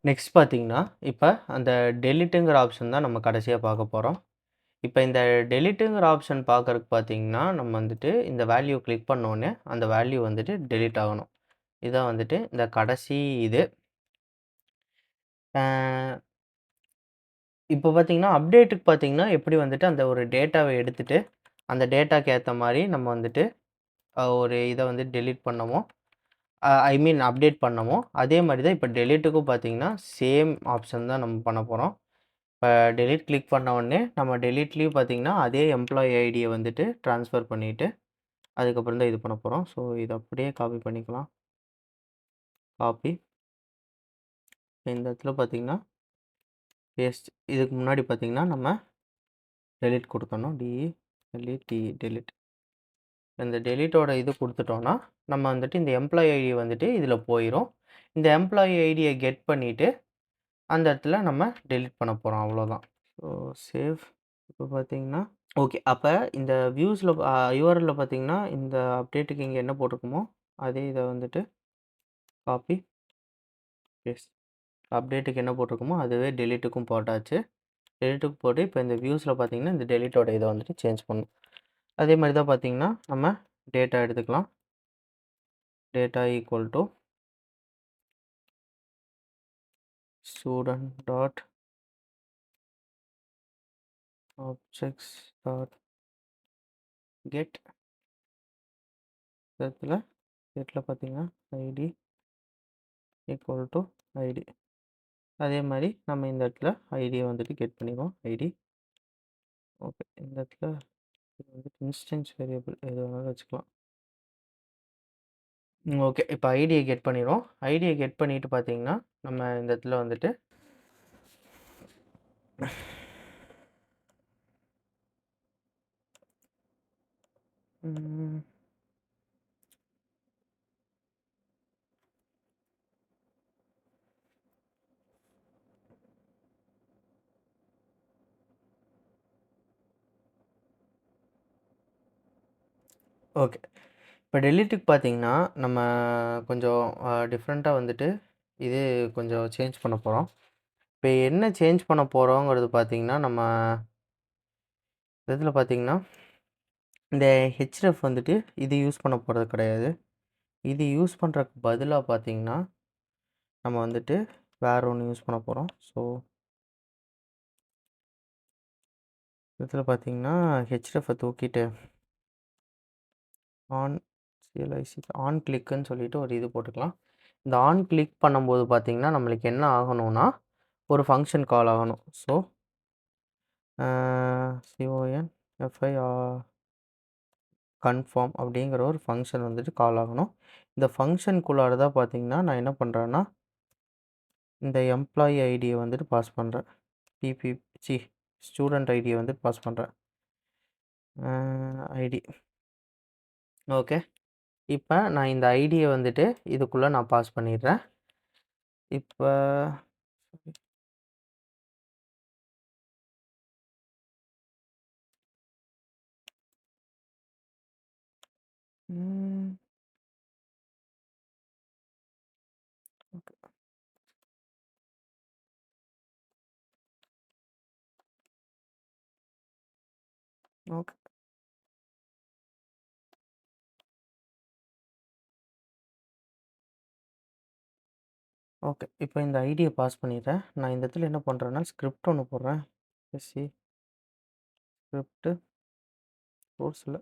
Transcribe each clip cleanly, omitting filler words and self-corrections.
Next பார்த்தீங்கன்னா, இப்ப அந்த டெலிட்டுங்கிற ஆப்ஷன் தான் நம்ம கடைசியா பார்க்க போறோம். இப்ப இந்த டெலிட்டுங்கிற ஆப்ஷன் பார்க்கறக்கு பார்த்தீங்கன்னா, நம்ம வந்துட்டு இந்த வேல்யூ கிளிக் பண்ணோனே, அந்த வேல்யூ வந்துட்டு டெலீட் ஆகணும். இதான் வந்துட்டு இந்த கடைசி இது. அ இப்போ பார்த்தீங்கன்னா, அப்டேட்டுக்கு பார்த்தீங்கன்னா, எப்படி வந்துட்டு அந்த ஒரு டேட்டாவ எடுத்துட்டு, அந்த டேட்டாக்கு ஏத்த மாரி நம்ம வந்துட்டு ஒரு இத வந்து டெலீட் பண்ணமோ, ஐ மீன் அப்டேட் பண்ணமோ, அதே மாரி தான் இப்ப டெலீட்டுக்கும் பார்த்தீங்கன்னா, சேம் ஆப்ஷன் தான் நம்ம பண்ண போறோம். இப்ப டெலீட் கிளிக் பண்ண உடனே, நம்ம டெலீட்லயும் பார்த்தீங்கன்னா, அதே எம்ப்ளாயி ஐடிய வந்துட்டு ட்ரான்ஸ்ஃபர் பண்ணிட்டு, அதுக்கப்புறம் தான் இது பண்ண போறோம். ஸோ, இத அப்படியே காப்பி பண்ணிக்கலாம். காப்பி. இந்த இடத்துல பார்த்தீங்கன்னா, பேஸ்ட். இதுக்கு முன்னாடி பார்த்தீங்கன்னா, நம்ம டெலீட் குடுக்கணும். டெலீட். இந்த டெலீட்டோட இது குடுத்துட்டோம்னா, நம்ம வந்துட்டு இந்த எம்ப்ளாயி ஐடி வந்துட்டு இதில போயிரும். இந்த எம்ப்ளாயி ஐடிய கெட் பண்ணிட்டு, அந்த இடத்துல நம்ம டெலீட் பண்ண போறோம். அவ்வளோதான். So, save. இப்போ பார்த்தீங்கன்னா ஓகே. அப்ப இந்த வியூஸ்ல யுஆர்எல்ல பார்த்தீங்கன்னா, இந்த அப்டேட்டுக்கு இங்க என்ன போட்டிருக்குமோ, அதே இத வந்துட்டு காப்பி, பேஸ்ட். அப்டேட்டுக்கு என்ன போட்டிருக்குமோ, அதுவே டெலீட்டுக்கும் போட்டாச்சு. டெலீட்டுக்கு போட்டு இப்ப இந்த வியூஸ்ல பார்த்தீங்கன்னா, இந்த டெலீட்டோட இத வந்துட்டு சேஞ்ச் பண்ணணும். அதே மாரி தான் பார்த்தீங்கன்னா, நம்ம டேட்டா எடுத்துக்கலாம். Data equal to student dot objects dot get இடத்துல கெட்ல பார்த்தீங்கன்னா ஐடி ஈக்குவல் டு ஐடி. அதே மாரி நம்ம இந்த இடத்துல ஐடிய வந்துட்டு கெட் பண்ணிருவோம். ஐடி. ஓகே. இந்த இடத்துல இது வந்துட்டு இன்ஸ்டன்ஸ் வேரியபிள் எது வேணாலும் வச்சுக்கலாம். ஓகே. இப்ப ஐடிய கெட் பண்ணிருவோம். ஐடிய கெட் பண்ணிட்டு பார்த்தீங்கன்னா, நம்ம இந்த இடத்துல வந்துட்டு ம். ஓகே. இப்ப டெலீட்டுக்கு பார்த்தீங்கன்னா, நம்ம கொஞ்சம் டிஃப்ரெண்ட்டா வந்துட்டு இது கொஞ்சம் சேஞ்ச் பண்ண போறோம். இப்ப என்ன சேஞ்ச் பண்ண போறோங்கிறது பார்த்தீங்கன்னா, நம்ம இதில பார்த்தீங்கன்னா, இந்த ஹெச்ரெஃப் வந்துட்டு இது யூஸ் பண்ண போறது கிடையாது. இது யூஸ் பண்றதுக்கு பதிலா பார்த்தீங்கன்னா, நம்ம வந்துட்டு வேற ஒண்ணு யூஸ் பண்ண போறோம். ஸோ, இதில பார்த்தீங்கன்னா, ஹெச்ரெஃப்ப தூக்கிட்டு ஆன் சிஎல்ஐசி ஆன் கிளிக்குன்னு சொல்லிட்டு ஒரு இது போட்டுக்கலாம். இந்த ஆன் கிளிக் பண்ணும்போது பார்த்தீங்கன்னா, நம்மளுக்கு என்ன ஆகணும்னா, ஒரு ஃபங்ஷன் கால் ஆகணும். ஸோ, கன்ஃபார்ம் அப்படிங்கிற ஒரு ஃபங்ஷன் வந்துட்டு கால் ஆகணும். இந்த ஃபங்ஷனுக்குள்ளார தான் பார்த்தீங்கன்னா, நான் என்ன பண்றேன்னா, இந்த எம்ப்ளாயி ஐடிய வந்துட்டு பாஸ் பண்றேன். பிபி சி ஸ்டூடண்ட் ஐடிய வந்து பாஸ் பண்றேன். ஐடி. ஓகே. இப்ப நான் இந்த ஐடிய வந்துட்டு இதுக்குள்ள நான் பாஸ் பண்ணிடுறேன். இப்ப ம். ஓகே. ஓகே. ஓகே. இப்ப இந்த ஐடிய பாஸ் பண்ணிடுறேன். நான் இந்த இடத்துல என்ன பண்றேன்னா, ஸ்கிரிப்ட் ஒண்ணு போடுறேன். எஸ்சி ஸ்கிரிப்ட் சோர்ஸ்ல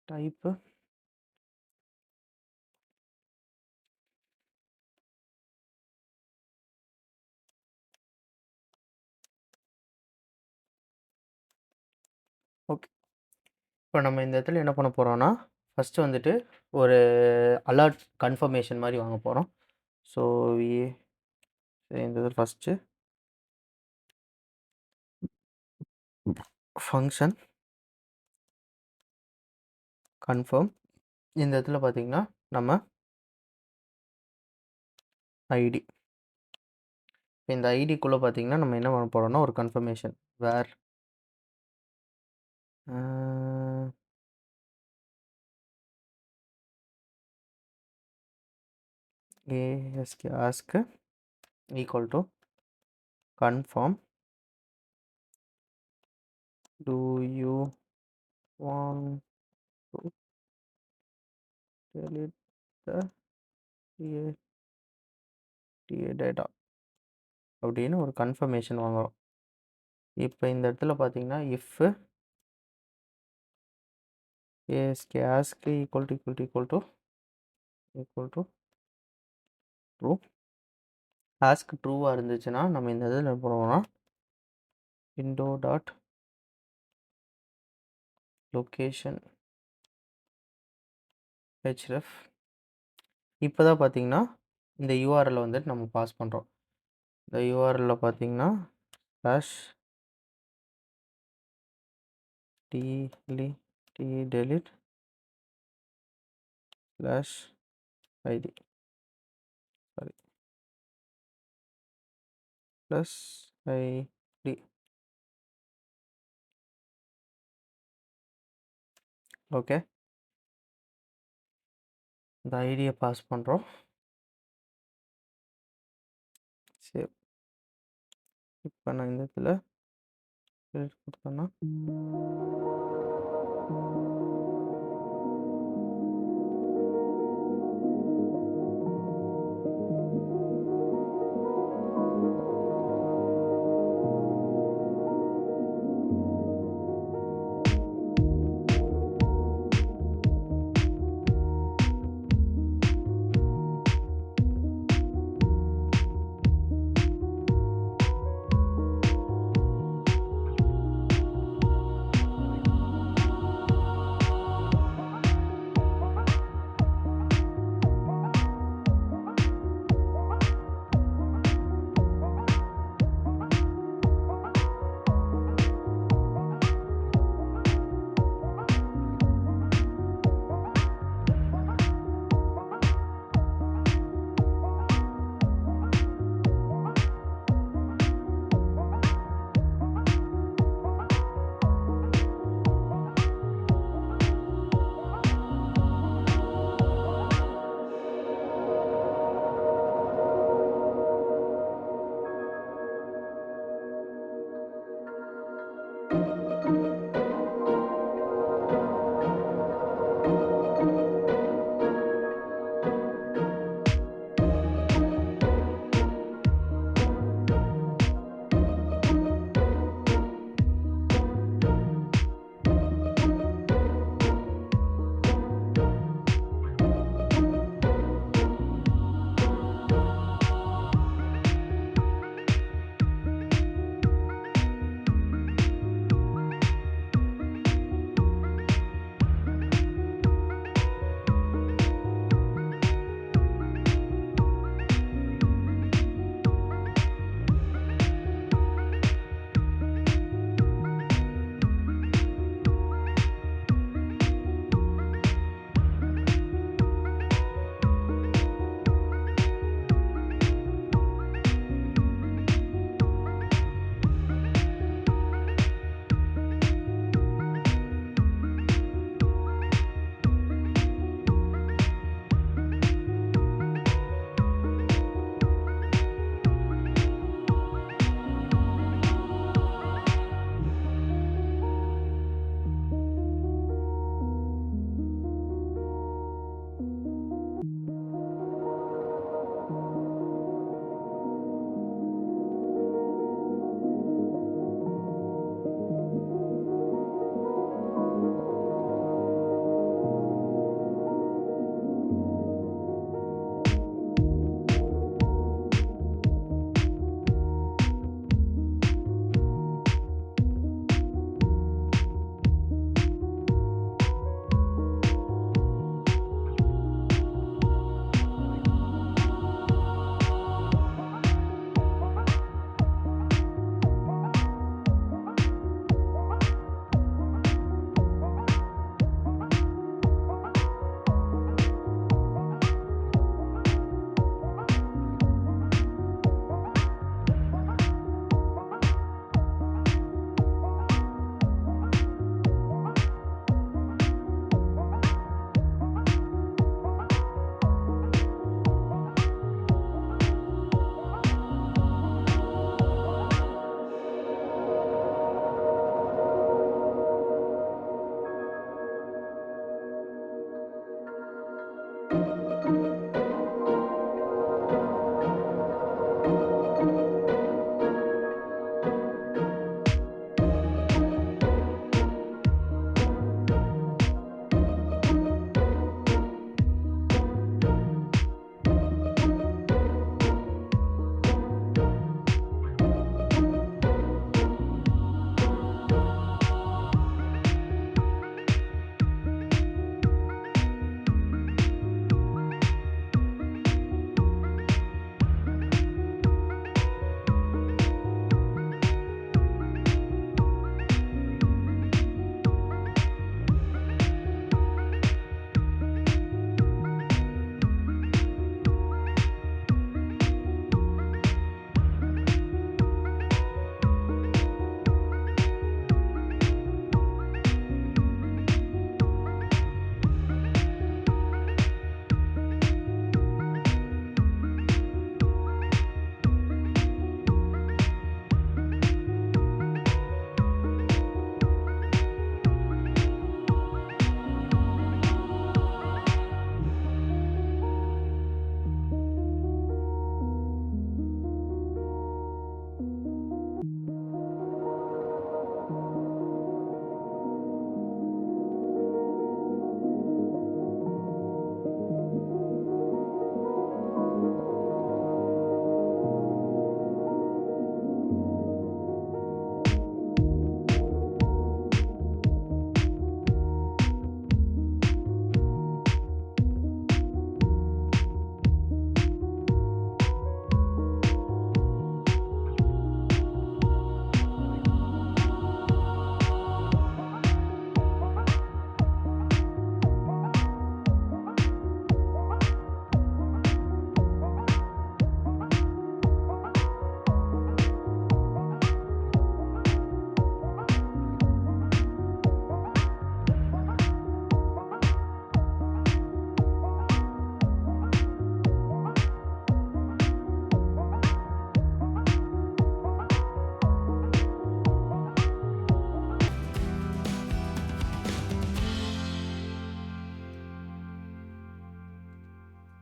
டைப் ஓகே. இப்ப நம்ம இந்த இடத்துல என்ன பண்ண போறோம்னா, ஃபர்ஸ்ட் வந்துட்டு ஒரு அலர்ட் கன்ஃபர்மேஷன் மாரி வாங்க போறோம். ஸோ, இந்த இது ஃபர்ஸ்ட்டு ஃபங்ஷன் கன்ஃபர்ம். இந்த இடத்துல பார்த்தீங்கன்னா, நம்ம ஐடி. இந்த ஐடிக்குள்ள பார்த்தீங்கன்னா, நம்ம என்ன பண்ண போறோம்னா, ஒரு confirmation where a ask equal to confirm, do you want to delete the TA data அப்படின்னு ஒரு கன்ஃபர்மேஷன் வாங்குறோம். இப்போ இந்த இடத்துல பார்த்தீங்கன்னா if ask equal to true, ask ட்ரூவாக இருந்துச்சுன்னா நம்ம இந்த இதில் என்ன பண்ணுவோம்னா window டாட் லொக்கேஷன் href. இப்போ தான் பார்த்தீங்கன்னா இந்த யூஆர்எல் வந்துட்டு நம்ம பாஸ் பண்ணுறோம். இந்த யூஆர்எல்ல பார்த்தீங்கன்னா slash delete slash ID sorry plus ID. Okay, இந்த ஐடியை பாஸ் பண்ணுறோம். சரி, இப்போ நான் இந்த இடத்துல delete கொடுத்தேன்னா